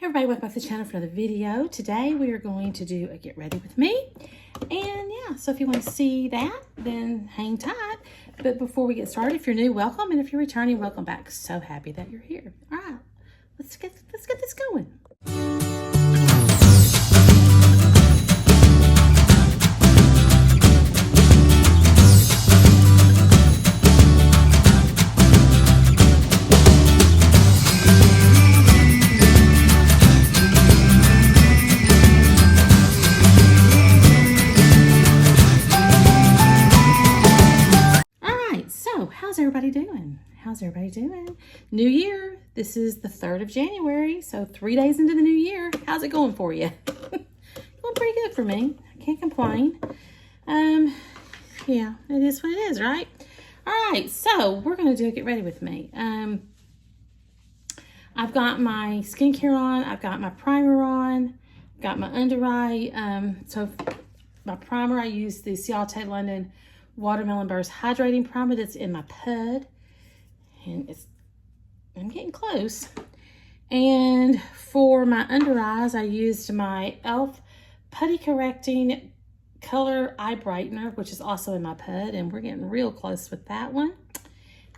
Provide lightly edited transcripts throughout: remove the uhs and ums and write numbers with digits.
Hey everybody, welcome back to the channel for another video. Today we are going to do a get ready with me. And yeah, so if you want to see that, then hang tight. But before we get started, if you're new, welcome. And if you're returning, welcome back. So happy that you're here. All right, let's get this going. How's everybody doing? How's everybody doing? New year. This is the 3rd of January, so 3 days into the new year. How's it going for you? Going pretty good for me. I can't complain. Yeah, it is what it is, right? All right, so we're gonna do a get ready with me. I've got my skincare on. I've got my primer on. I've got my under eye. So my primer, I use the Ciate London Watermelon Burst Hydrating Primer that's in my pud. And I'm getting close. And for my under eyes, I used my e.l.f. Putty Correcting Color Eye Brightener, which is also in my pud. And we're getting real close with that one.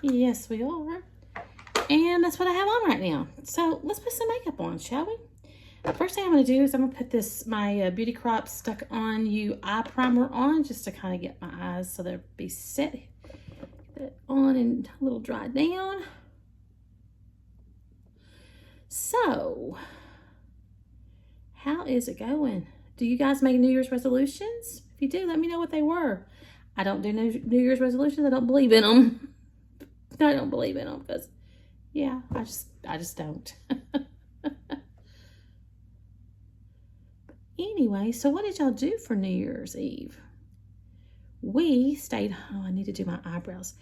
Yes, we are. And that's what I have on right now. So let's put some makeup on, shall we? First thing I'm going to do is I'm going to put this, my Beauty Crop Stuck On You Eye Primer on, just to kind of get my eyes so they'll be set. Get that on and a little dry down. So, how is it going? Do you guys make New Year's resolutions? If you do, let me know what they were. I don't do New Year's resolutions. I don't believe in them. I don't believe in them because, yeah, I just don't. Anyway, so what did y'all do for New Year's Eve? We stayed, oh, I need to do my eyebrows.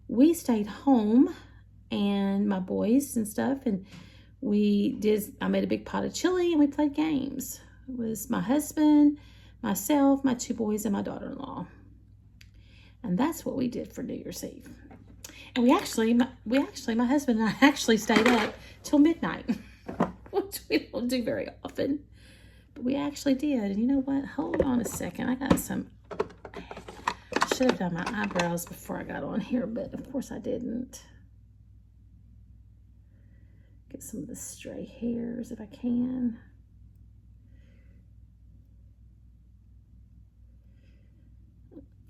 We stayed home and my boys and stuff, and I made a big pot of chili and we played games. It was my husband, myself, my 2 boys, and my daughter-in-law. And that's what we did for New Year's Eve. And my husband and I actually stayed up till midnight, which we don't do very often. But we actually did. And you know what? Hold on a second. I should have done my eyebrows before I got on here, but of course I didn't. Get some of the stray hairs if I can.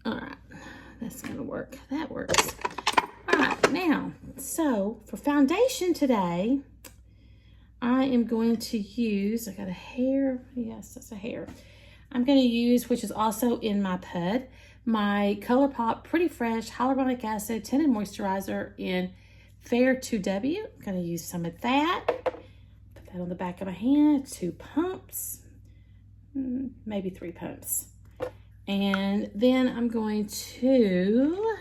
All right. That's going to work. That works. All right. Now, so for foundation today, I am going to use, I got a hair, yes, that's a hair. I'm going to use, which is also in my pud, my ColourPop Pretty Fresh Hyaluronic Acid Tinted Moisturizer in Fair 2W. I'm going to use some of that. Put that on the back of my hand, 2 pumps, maybe 3 pumps. And then I'm going to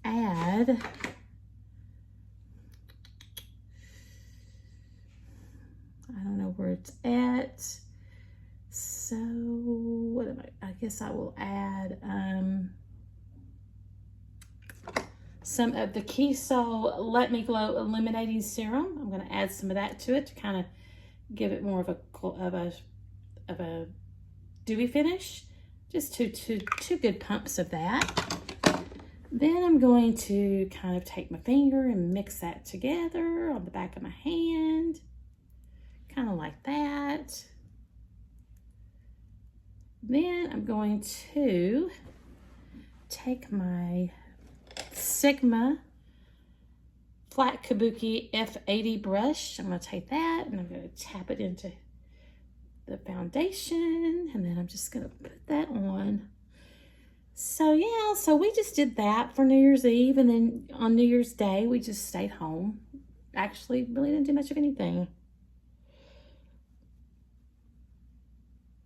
add I don't know where it's at. So what am I guess I will add some of the Keysol Let Me Glow Illuminating Serum. I'm going to add some of that to it to kind of give it more of a dewy finish. Just two good pumps of that. Then I'm going to kind of take my finger and mix that together on the back of my hand. Kind of like that. Then I'm going to take my Sigma Flat Kabuki F80 brush. I'm going to take that and I'm going to tap it into the foundation. And then I'm just going to put that on. So yeah, so we just did that for New Year's Eve. And then on New Year's Day, we just stayed home. Actually, really didn't do much of anything.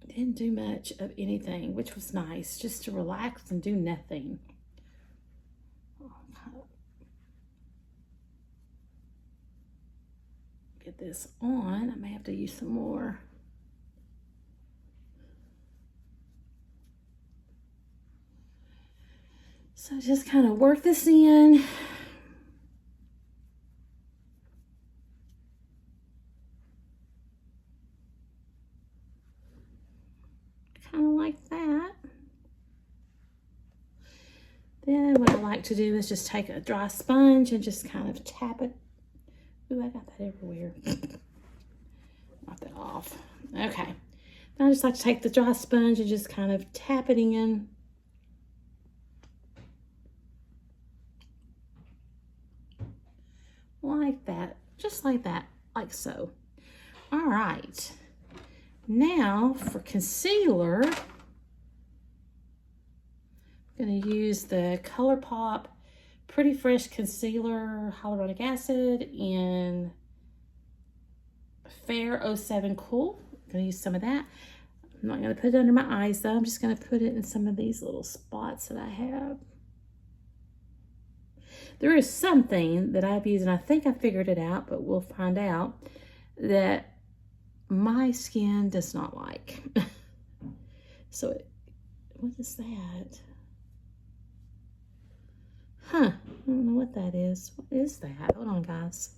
Didn't do much of anything, which was nice, just to relax and do nothing. Get this on. I may have to use some more. So just kind of work this in. to do is just take a dry sponge and just kind of tap it. Ooh, I got that everywhere. Wipe that off. Okay. Now I just like to take the dry sponge and just kind of tap it in. Like that. Just like that. Like so. All right. Now for concealer, I'm going to use the ColourPop Pretty Fresh Concealer Hyaluronic Acid in Fair 07 Cool. I'm going to use some of that. I'm not going to put it under my eyes though. I'm just going to put it in some of these little spots that I have. There is something that I've used, and I think I figured it out, but we'll find out, that my skin does not like. So, what is that? Huh, I don't know what that is. What is that? Hold on, guys.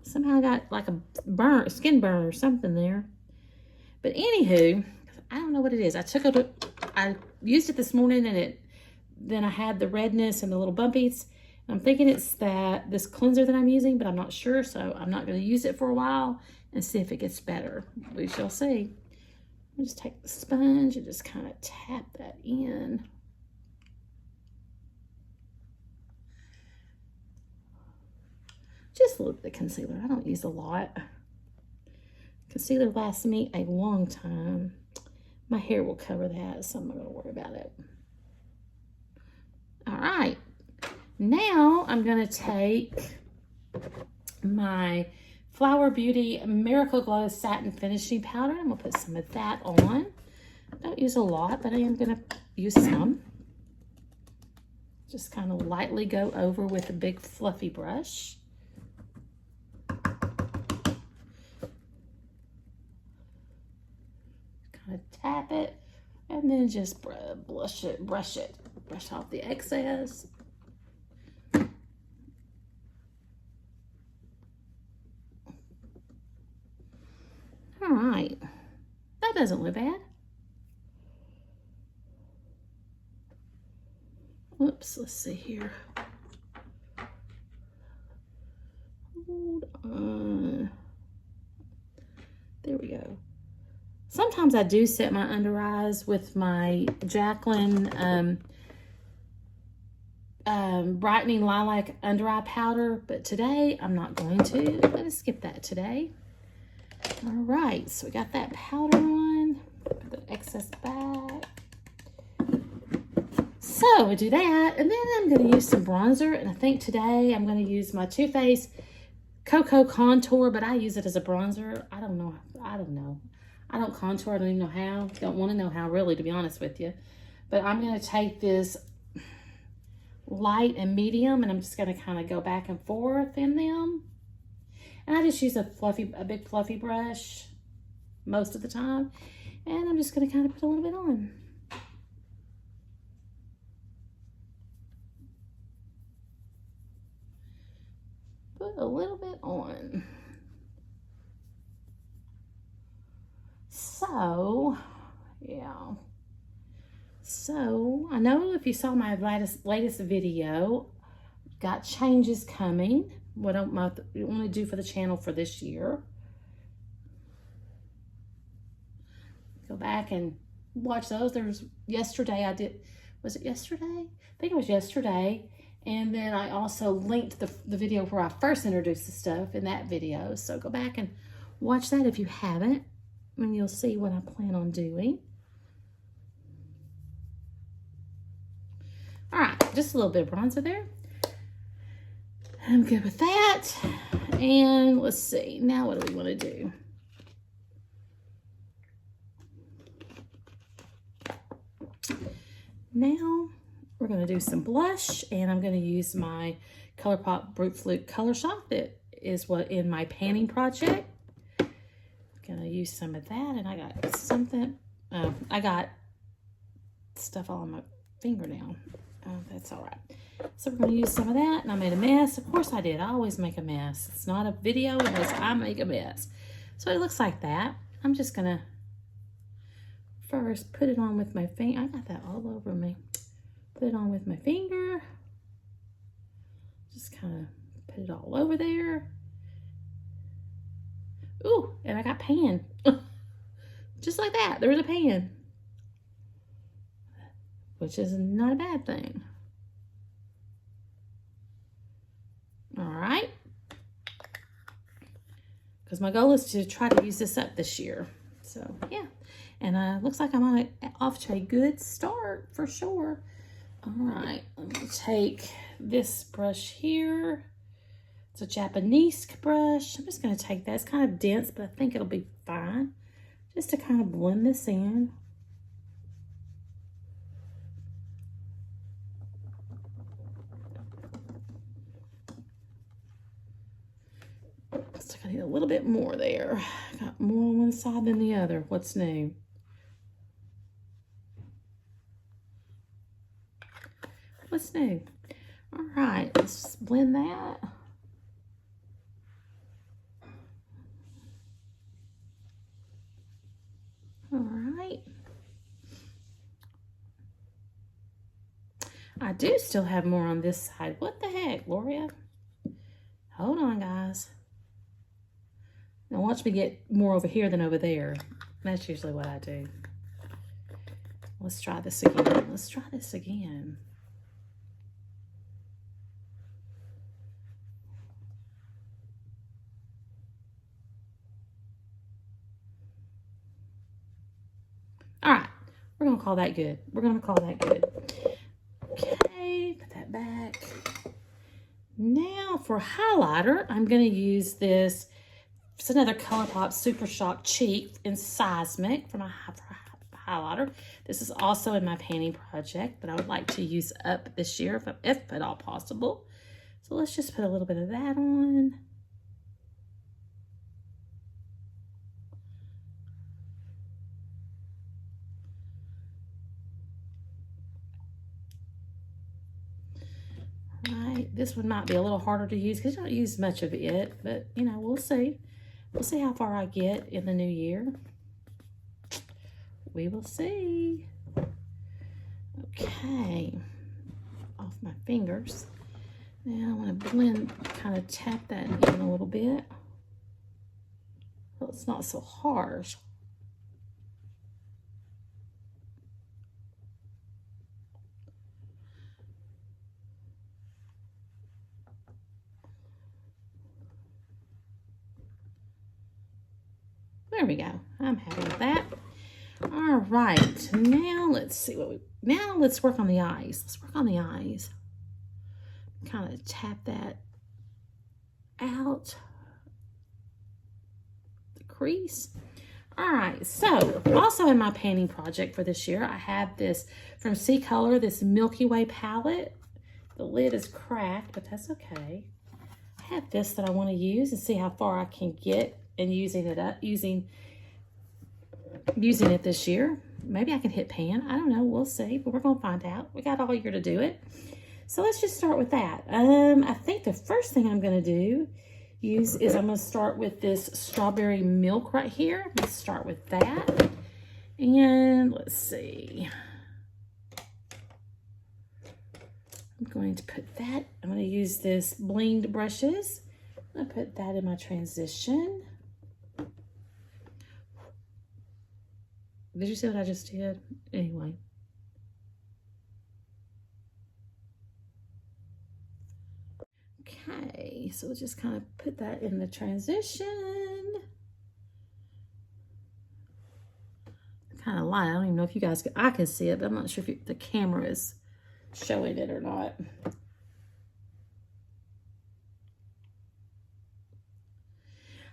Somehow I got like a skin burn or something there. But anywho, I don't know what it is. I used it this morning, and then I had the redness and the little bumpies. I'm thinking it's this cleanser that I'm using, but I'm not sure, so I'm not going to use it for a while and see if it gets better. We shall see. I'll just take the sponge and just kind of tap that in. Just a little bit of concealer. I don't use a lot. Concealer lasts me a long time. My hair will cover that, so I'm not going to worry about it. All right. Now I'm going to take my Flower Beauty Miracle Glow Satin Finishing Powder. I'm going to put some of that on. Don't use a lot, but I am going to use some. Just kind of lightly go over with a big fluffy brush. Kind of tap it, and then just brush off the excess. All right, that doesn't look bad. Whoops, let's see here. Hold on. There we go. Sometimes I do set my under eyes with my Jaclyn brightening lilac under eye powder, but today I'm not going to. I'm going to skip that today. All right, so we got that powder on. Put the excess back. So we do that, and then I'm going to use some bronzer, and I think today I'm going to use my Too Faced Cocoa Contour, but I use it as a bronzer. I don't know. I don't contour. I don't even know how. Don't want to know how, really, to be honest with you. But I'm going to take this light and medium, and I'm just going to kind of go back and forth in them. And I just use a big fluffy brush most of the time. And I'm just going to kind of put a little bit on. Put a little bit on. So, yeah. So, I know if you saw my latest video, got changes coming. What I want to do for the channel for this year. Go back and watch those. There was yesterday was it yesterday? I think it was yesterday. And then I also linked the video where I first introduced the stuff in that video. So go back and watch that if you haven't, and you'll see what I plan on doing. All right, just a little bit of bronzer there. I'm good with that. And let's see, now what do we want to do? Now we're going to do some blush, and I'm going to use my ColourPop Brute Flute Color Shot. That is what in my panning project. I'm going to use some of that, and I got something. I got stuff all on my fingernail. That's all right. So we're going to use some of that, and I made a mess. Of course I did. I always make a mess. It's not a video unless I make a mess. So it looks like that. I'm just going to first put it on with my finger. I got that all over me. Put it on with my finger. Just kind of put it all over there. Ooh, and I got pan. Just like that, there was a pan. Which is not a bad thing. All right. Because my goal is to try to use this up this year. So, yeah. And looks like I'm off to a good start for sure. All right, let me take this brush here. It's a Japanese brush. I'm just going to take that. It's kind of dense, but I think it'll be fine. Just to kind of blend this in. Looks like I need a little bit more there. Got more on one side than the other. What's new? What's new? All right, let's just blend that. All right. I do still have more on this side. What the heck, Gloria? Hold on, guys. Now watch me get more over here than over there. That's usually what I do. Let's try this again. Let's try this again. All right, we're gonna call that good. We're gonna call that good. Okay, put that back. Now for highlighter, I'm gonna use this. It's another ColourPop Super Shock Cheek in Seismic for my highlighter. This is also in my painting project that I would like to use up this year if at all possible. So let's just put a little bit of that on. Right, this one might be a little harder to use because I don't use much of it, but you know, we'll see. We'll see how far I get in the new year. We will see. Okay, off my fingers. Now I want to blend, kind of tap that in a little bit. So it's not so harsh. There we go. I'm happy with that. All right, now let's see now let's work on the eyes. Let's work on the eyes. Kind of tap that out the crease. All right, so also in my painting project for this year, I have this from C Color, this Milky Way palette. The lid is cracked, but that's okay. I have this that I want to use and see how far I can get in using it up, using it this year. Maybe I can hit pan. I don't know. We'll see, but we're going to find out. We got all year to do it. So let's just start with that. I think the first thing I'm going to is I'm going to start with this strawberry milk right here. Let's start with that. And let's see. I'm going to put that. I'm going to use this blinged brushes. I'm going to put that in my transition. Did you see what I just did? Anyway. Okay, so we'll just kind of put that in the transition. Kind of light. I don't even know if you guys I can see it, but I'm not sure if the camera is showing it or not.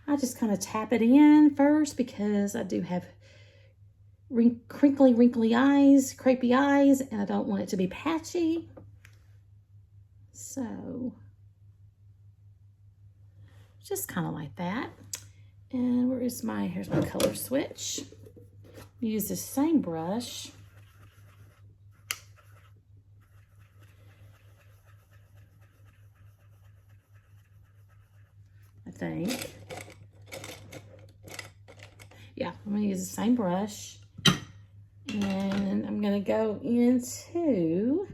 I just kind of tap it in first because I do have crinkly, wrinkly eyes, crepey eyes, and I don't want it to be patchy. So, just kind of like that. And here's my color switch. Use the same brush. I think. Yeah, I'm gonna use the same brush. And I'm gonna go into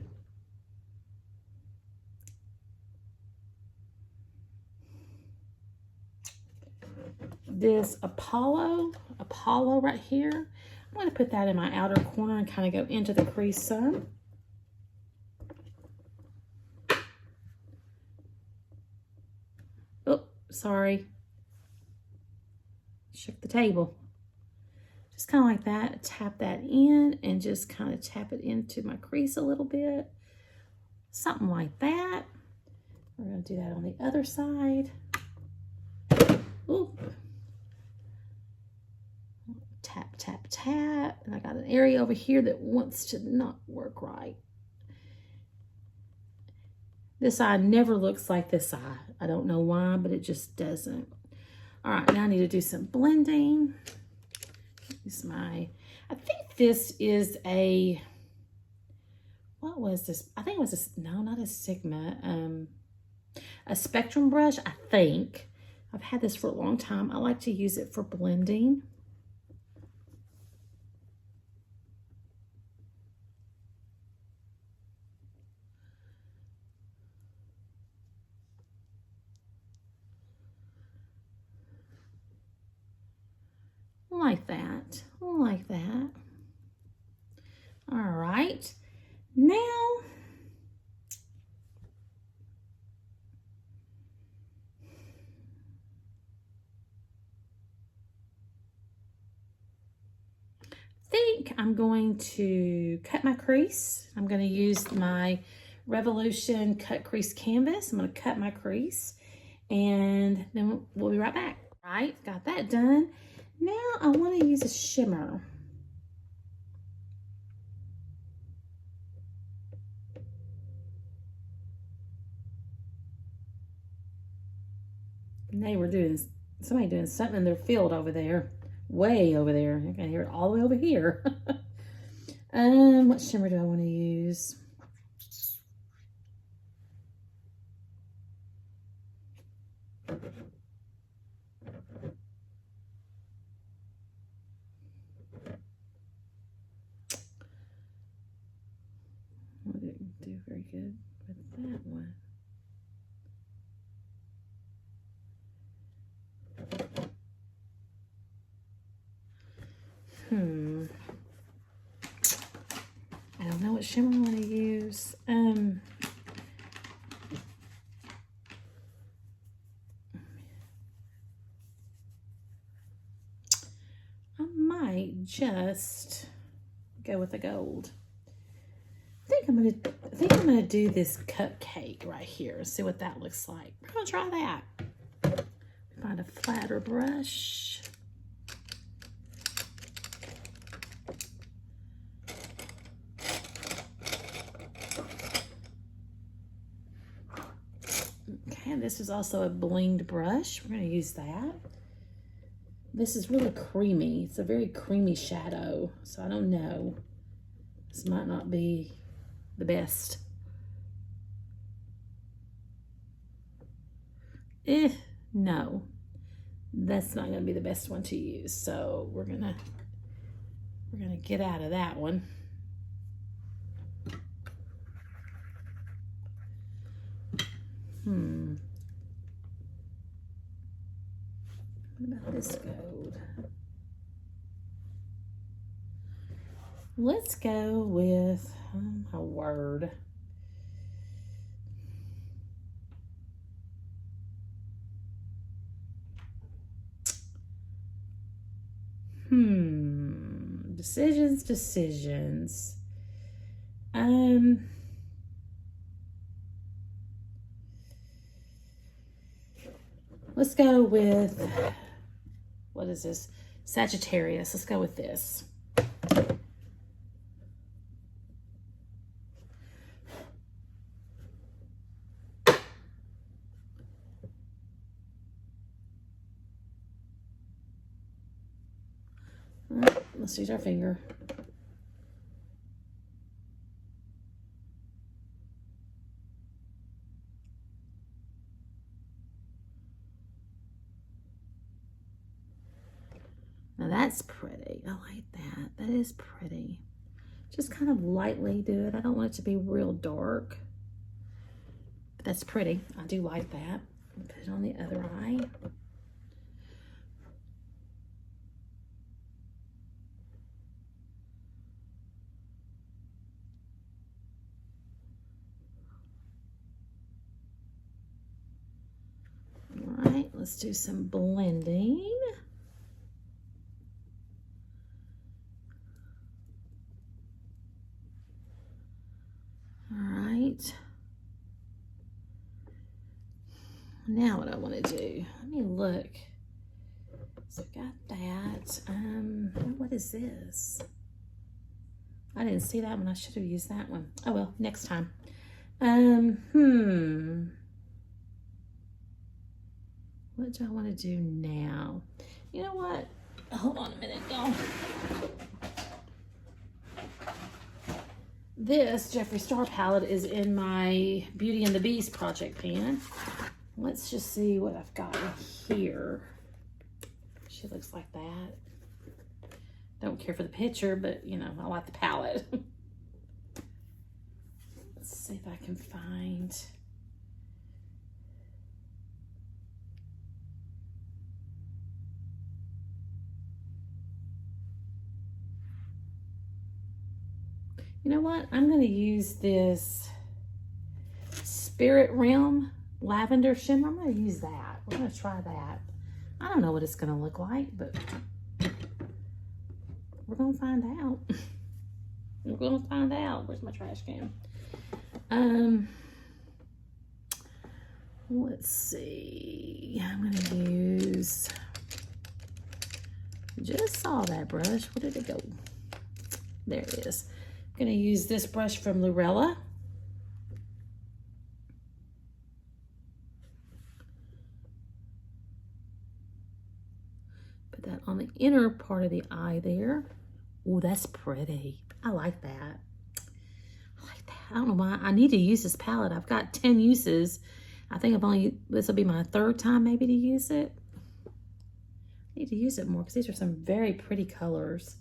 this Apollo right here. I'm going to put that in my outer corner and kind of go into the crease some. Oh, sorry. Shook the table. Just kind of like that. Tap that in and just kind of tap it into my crease a little bit. Something like that. We're going to do that on the other side. Ooh. Tap, tap, tap. And I got an area over here that wants to not work right. This eye never looks like this eye. I don't know why, but it just doesn't. All right, now I need to do some blending. Use I think this is a, what was this? I think it was a, no, not a Sigma, a Spectrum brush, I think. I've had this for a long time. I like to use it for blending. Like that, like that. All right, now I think I'm going to cut my crease. I'm going to use my Revolution cut crease canvas. I'm going to cut my crease and then we'll be right back. All right, got that done. Now I want to use a shimmer. And they were doing, somebody doing something in their field over there. Way over there. I can hear it all the way over here. What shimmer do I want to use? I didn't do very good with that one. I don't know what shimmer I want to use. I might just go with the gold. I think I'm gonna do this cupcake right here. See what that looks like. We're gonna try that. Find a flatter brush. Okay, this is also a blinged brush. We're going to use that. This is really creamy. It's a very creamy shadow, so I don't know. This might not be the best. No. That's not going to be the best one to use, so we're gonna get out of that one. What about this gold? Let's go with a word. Decisions. Let's go with, what is this? Sagittarius. Let's go with this. Let's use our finger. Now that's pretty. I like that. That is pretty. Just kind of lightly do it. I don't want it to be real dark. But that's pretty. I do like that. Put it on the other eye. All right, let's do some blending. All right. Now what I want to do, let me look. So I got that. What is this? I didn't see that one. I should have used that one. Oh well, next time. What do I want to do now? You know what? Hold on a minute, y'all. This Jeffree Star palette is in my Beauty and the Beast project pan. Let's just see what I've got in here. She looks like that. Don't care for the picture, but you know, I like the palette. Let's see if I can find. You know what? I'm going to use this Spirit Realm Lavender Shimmer. I'm going to use that. We're going to try that. I don't know what it's going to look like, but we're going to find out. We're going to find out. Where's my trash can? Let's see. I'm going to use, just saw that brush. Where did it go? There it is. I'm going to use this brush from Lurella. Put that on the inner part of the eye there. Oh, that's pretty. I like that. I like that. I don't know why. I need to use this palette. I've got 10 uses. I think this will be my third time maybe to use it. I need to use it more because these are some very pretty colors.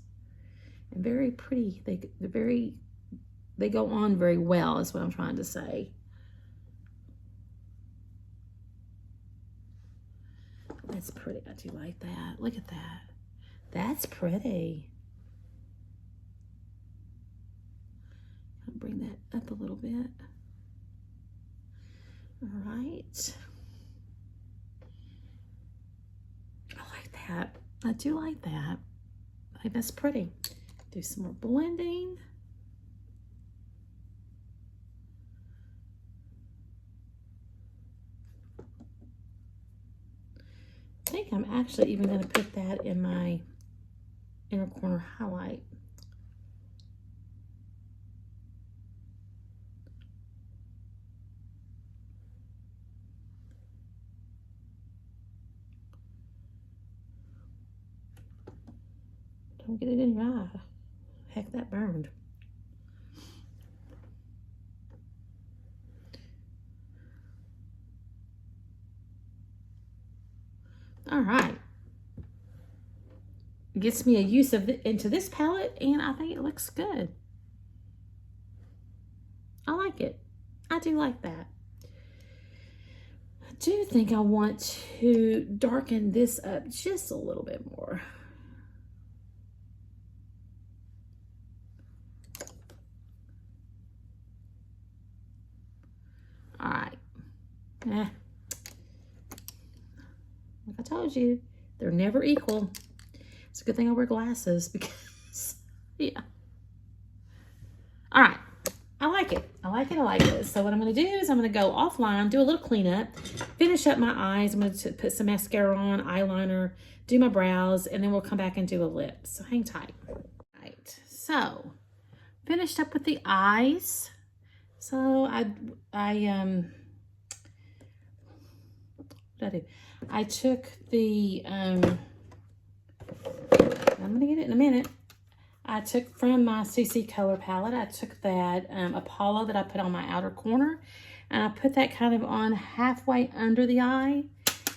And very pretty. They go on very well is what I'm trying to say. That's pretty. I do like that. Look at that. That's pretty. I'll bring that up a little bit. All right. I like that. I do like that. I think that's pretty. Do some more blending. I think I'm actually even going to put that in my inner corner highlight. Don't get it in your eye. Heck, that burned. All right. Gets me a use of into this palette, and I think it looks good. I like it. I do like that. I do think I want to darken this up just a little bit more. All right. Like I told you, they're never equal. It's a good thing I wear glasses because, yeah. All right. I like it. I like it. I like it. So what I'm going to do is I'm going to go offline, do a little cleanup, finish up my eyes. I'm going to put some mascara on, eyeliner, do my brows, and then we'll come back and do a lip. So hang tight. All right. So finished up with the eyes. So what did I do? I took the, I'm going to get it in a minute. I took from my CC Color palette, I took that Apollo that I put on my outer corner, and I put that kind of on halfway under the eye.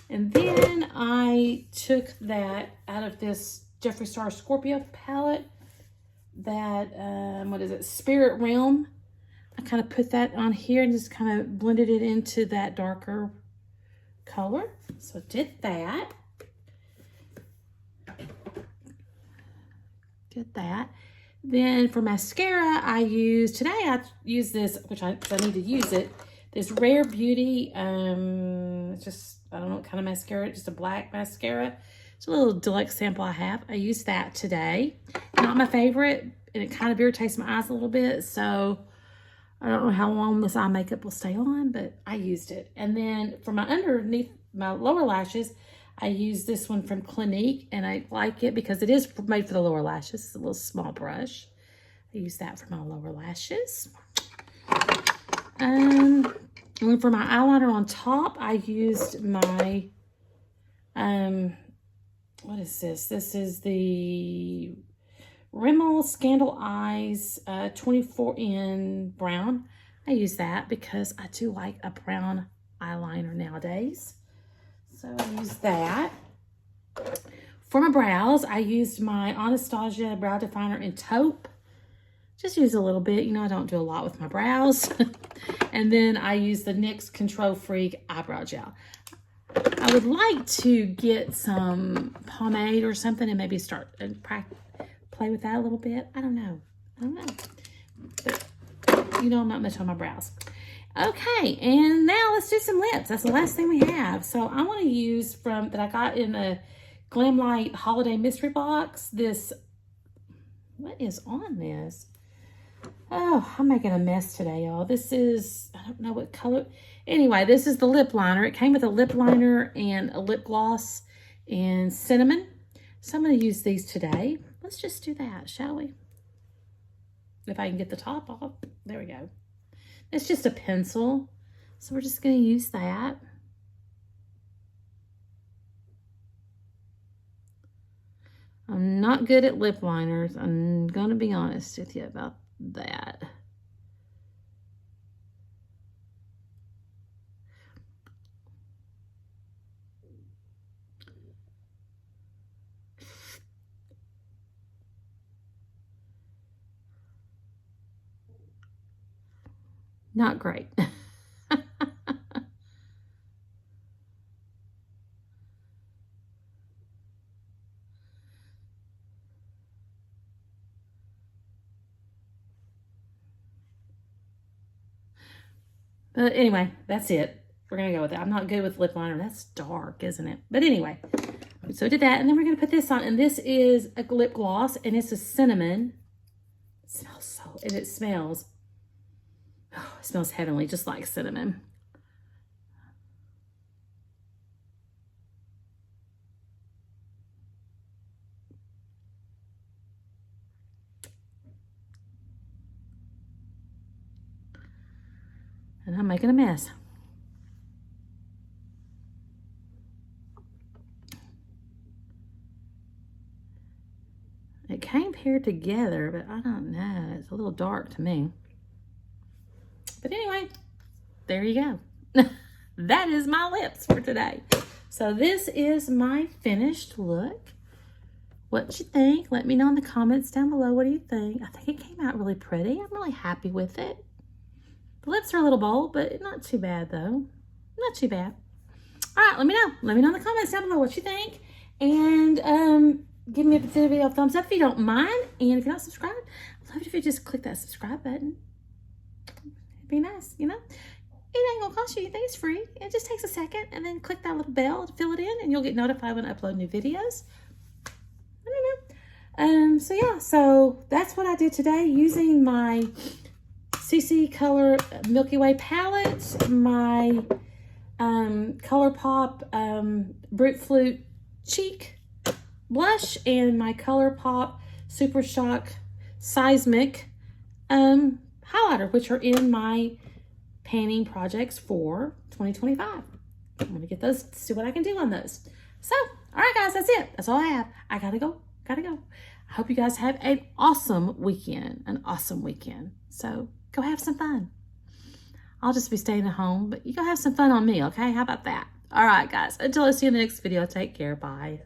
And then I took that out of this Jeffree Star Scorpio palette, that, what is it, Spirit Realm. I kind of put that on here and just kind of blended it into that darker color. So I did that. Did that. Then for mascara, I use this, which I need to use it, this Rare Beauty, It's just, I don't know what kind of mascara, just a black mascara. It's a little deluxe sample I have. I used that today. Not my favorite, and it kind of irritates my eyes a little bit, so I don't know how long this eye makeup will stay on, but I used it. And then for my underneath my lower lashes, I use this one from Clinique, and I like it because it is made for the lower lashes. It's a little small brush. I use that for my lower lashes. And for my eyeliner on top, I used my, what is this? This is the Rimmel Scandal Eyes 24 in brown. I use that because I do like a brown eyeliner nowadays. So I use that. For my brows, I used my Anastasia Brow Definer in taupe. Just use a little bit. You know, I don't do a lot with my brows. And then I use the NYX Control Freak Eyebrow Gel. I would like to get some pomade or something and maybe start and play with that a little bit. I don't know. But, you know, I'm not much on my brows. Okay, and now let's do some lips. That's the last thing we have. So I want to use that I got in a Glam Light Holiday Mystery Box. This, what is on this? Oh, I'm making a mess today, y'all. This is, I don't know what color. Anyway, this is the lip liner. It came with a lip liner and a lip gloss and cinnamon. So I'm going to use these today. Let's just do that, shall we? If I can get the top off. There we go. It's just a pencil. So we're just going to use that. I'm not good at lip liners. I'm going to be honest with you about that. Not great. But anyway, that's it. We're going to go with it. I'm not good with lip liner. That's dark, isn't it? But anyway, so I did that. And then we're going to put this on. And this is a lip gloss. And it's a cinnamon. It smells so, and it smells, oh, it smells heavenly, just like cinnamon. And I'm making a mess. It came paired together, but I don't know. It's a little dark to me. But anyway, there you go. That is my lips for today. So this is my finished look. What you think? Let me know in the comments down below. What do you think? I think it came out really pretty. I'm really happy with it. The lips are a little bold, but not too bad though. Not too bad. All right, let me know. Let me know in the comments down below what you think. And give me a video a thumbs up if you don't mind. And if you're not subscribed, I'd love it if you just click that subscribe button. It'd be nice, you know? It ain't gonna cost you anything. It's free. It just takes a second, and then click that little bell to fill it in, and you'll get notified when I upload new videos. I don't know. So yeah, so that's what I did today using my CC Color Milky Way palette, my ColourPop Brute Flute Cheek blush, and my ColourPop Super Shock Seismic highlighter, which are in my panning projects for 2025. I'm going to get those, see what I can do on those. So, all right, guys, that's it. That's all I have. I got to go. Got to go. I hope you guys have an awesome weekend. An awesome weekend. So, go have some fun. I'll just be staying at home, but you go have some fun on me, okay? How about that? All right, guys. Until I see you in the next video, take care. Bye.